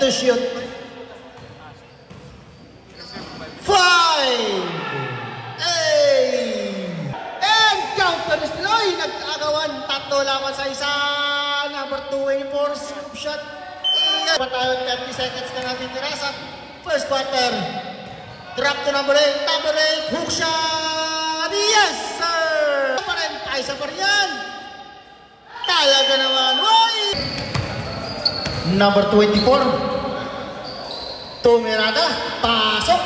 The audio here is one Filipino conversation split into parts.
to shoot. 5, 8, and counter is Loy. Nag-agawan, tatlo lamang sa isa. Number 24, scoop shot. Tayo 30 seconds na natin tira sa first quarter. Drop to number 8, hook shot. Yes, sir! Pa rin, tayo sa pariyan. Talaga naman, woy! Number 24, Tumirada, pasok.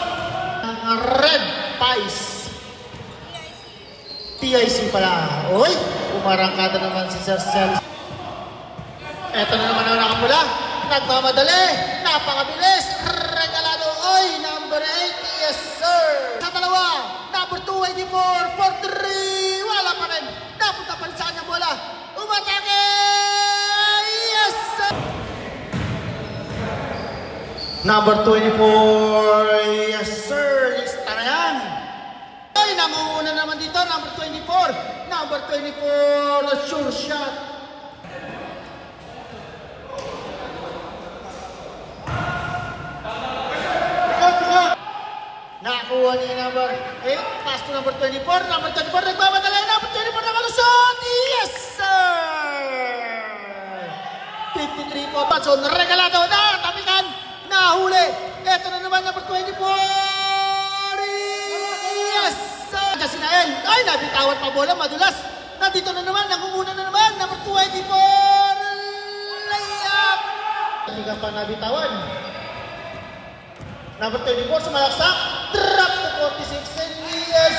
Red Pies. TIC pala. Uy, umarangkada naman si Sir Cel. Eto na naman ang nakapula. Nagmamadali. Napakabilis. Regalado. Oy, number 8. Yes, sir. Sa dalawa. Number 284. For 3. Wala pa rin. Napunta pa saan niya bola. Umatake. Yes, sir. Number 24. Yes, sir. Lista na yan. Ay, nangunguna naman dito. Number 24. Number 24. Sure shot. Nakuha ni number 8. Pass to number 24. Number 24. Nagmamadali. Number 24 nakalusot. Yes, sir. 53 po. So, regalado na. Tapikan. Nahuli. Ito na naman number 24. Yes, sir. Kasinael. Ay, nabitawan pa bola. Madulas. Nandito na naman. Nangunguna na naman. Number 24. Layup. Hindi ka pa nabitawan. Number 24 sa malaksak. Drop to 46. And yes,